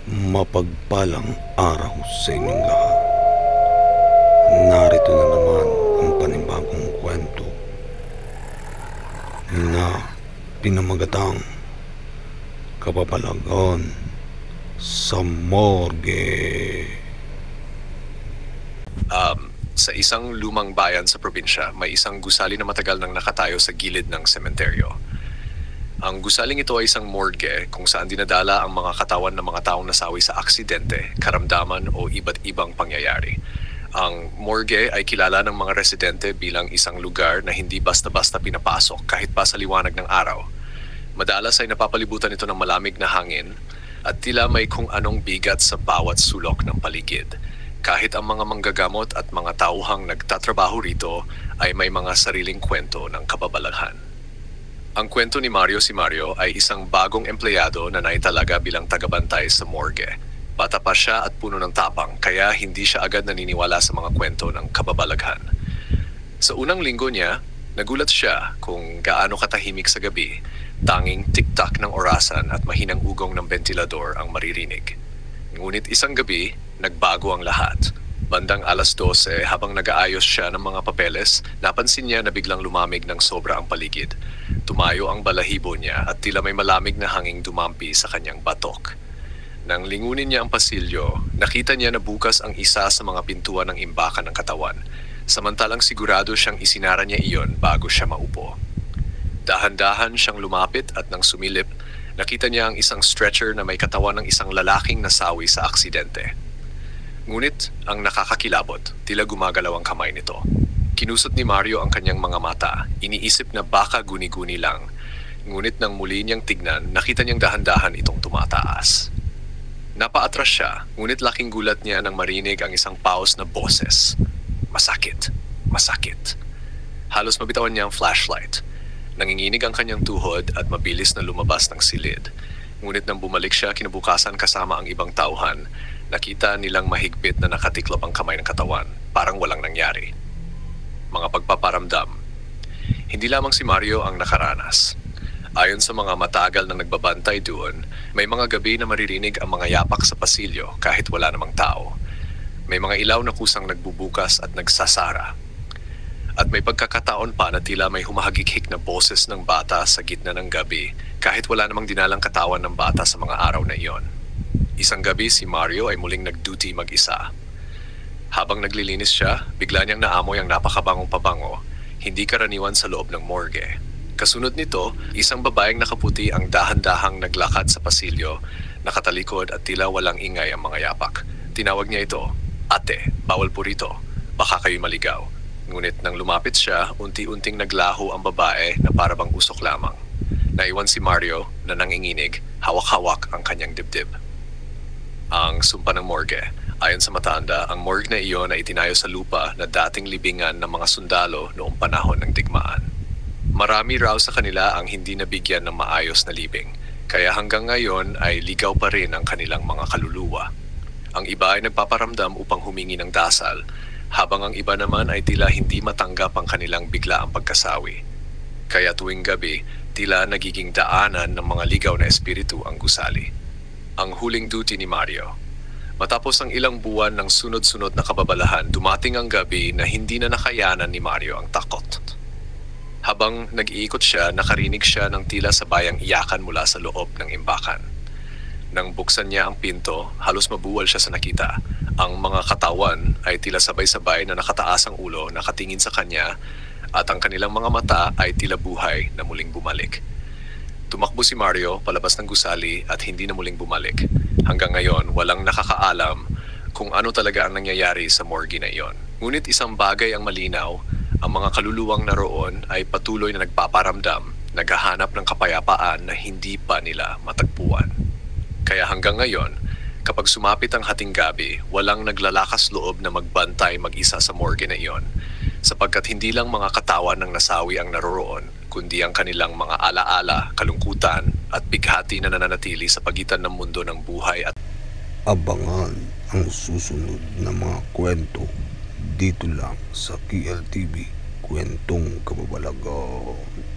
Mapagpalang araw sa inyong lahat. Narito na naman ang panibagong kwento na pinamagatang Kababalagan sa Morgue. Sa isang lumang bayan sa probinsya, may isang gusali na matagal nang nakatayo sa gilid ng sementeryo. Ang gusaling ito ay isang morgue kung saan dinadala ang mga katawan ng mga taong nasawi sa aksidente, karamdaman o iba't ibang pangyayari. Ang morgue ay kilala ng mga residente bilang isang lugar na hindi basta-basta pinapasok kahit pa sa liwanag ng araw. Madalas ay napapalibutan ito ng malamig na hangin at tila may kung anong bigat sa bawat sulok ng paligid. Kahit ang mga manggagamot at mga tauhang nagtatrabaho rito ay may mga sariling kwento ng kababalaghan. Ang kwento ni Mario si Mario ay isang bagong empleyado na naitalaga bilang tagabantay sa morgue. Bata pa siya at puno ng tapang kaya hindi siya agad naniniwala sa mga kwento ng kababalaghan. Sa unang linggo niya, nagulat siya kung gaano katahimik sa gabi, tanging tik-tak ng orasan at mahinang ugong ng ventilador ang maririnig. Ngunit isang gabi, nagbago ang lahat. Bandang 12:00 habang nag-aayos siya ng mga papeles, napansin niya na biglang lumamig ng sobra ang paligid. Tumayo ang balahibo niya at tila may malamig na hanging dumampi sa kanyang batok. Nang lingunin niya ang pasilyo, nakita niya na bukas ang isa sa mga pintuan ng imbakan ng katawan. Samantalang sigurado siyang isinara niya iyon bago siya maupo. Dahan-dahan siyang lumapit at nang sumilip, nakita niya ang isang stretcher na may katawan ng isang lalaking nasawi sa aksidente. Ngunit ang nakakakilabot, tila gumagalaw ang kamay nito. Kinusot ni Mario ang kanyang mga mata, iniisip na baka guni-guni lang. Ngunit nang muli niyang tignan, nakita niyang dahan-dahan itong tumataas. Napaatras siya, ngunit laking gulat niya nang marinig ang isang paus na boses. Masakit, masakit. Halos mabitawan niya ang flashlight. Nanginginig ang kanyang tuhod at mabilis na lumabas ng silid. Ngunit nang bumalik siya kinabukasan kasama ang ibang tauhan, nakita nilang mahigpit na nakatiklop ang kamay ng katawan, parang walang nangyari. Mga pagpaparamdam. Hindi lamang si Mario ang nakaranas. Ayon sa mga matagal na nagbabantay doon, may mga gabi na maririnig ang mga yapak sa pasilyo kahit wala namang tao. May mga ilaw na kusang nagbubukas at nagsasara. At may pagkakataon pa na tila may humahagighik na boses ng bata sa gitna ng gabi kahit wala namang dinalang katawan ng bata sa mga araw na iyon. Isang gabi si Mario ay muling nag-duty mag-isa. Habang naglilinis siya, bigla niyang naamoy ang napakabangong pabango, hindi karaniwan sa loob ng morgue. Kasunod nito, isang babaeng nakaputi ang dahan-dahang naglakad sa pasilyo, nakatalikod at tila walang ingay ang mga yapak. Tinawag niya ito, "Ate, bawal po rito. Baka kayo maligaw." Ngunit nang lumapit siya, unti-unting naglaho ang babae na parabang usok lamang. Naiwan si Mario na nanginginig, hawak-hawak ang kanyang dibdib. Ang sumpa ng morgue. Ayon sa matanda, ang morgue na iyon ay itinayo sa lupa na dating libingan ng mga sundalo noong panahon ng digmaan. Marami raw sa kanila ang hindi nabigyan ng maayos na libing, kaya hanggang ngayon ay ligaw pa rin ang kanilang mga kaluluwa. Ang iba ay nagpaparamdam upang humingi ng dasal, habang ang iba naman ay tila hindi matanggap ang kanilang biglaang pagkasawi. Kaya tuwing gabi, tila nagiging daanan ng mga ligaw na espiritu ang gusali. Ang huling duty ni Mario. Matapos ang ilang buwan ng sunod-sunod na kababalahan, dumating ang gabi na hindi na nakayanan ni Mario ang takot. Habang nag-iikot siya, nakarinig siya ng tila sabayang iyakan mula sa loob ng imbakan. Nang buksan niya ang pinto, halos mabuwal siya sa nakita. Ang mga katawan ay tila sabay-sabay na nakataas ang ulo, nakatingin sa kanya, at ang kanilang mga mata ay tila buhay na muling bumalik. Tumakbo si Mario palabas ng gusali at hindi na muling bumalik. Hanggang ngayon, walang nakakaalam kung ano talaga ang nangyayari sa morgue na iyon. Ngunit isang bagay ang malinaw, ang mga kaluluwang naroon ay patuloy na nagpaparamdam, naghahanap ng kapayapaan na hindi pa nila matagpuan. Kaya hanggang ngayon, kapag sumapit ang hating gabi, walang naglalakas loob na magbantay mag-isa sa morgue na iyon, sapagkat hindi lang mga katawan ng nasawi ang naroroon, kundi ang kanilang mga alaala, kalungkutan at bighati na nananatili sa pagitan ng mundo ng buhay at Abangan ang susunod na mga kwento dito lang sa KLTV Kwentong Kababalagan.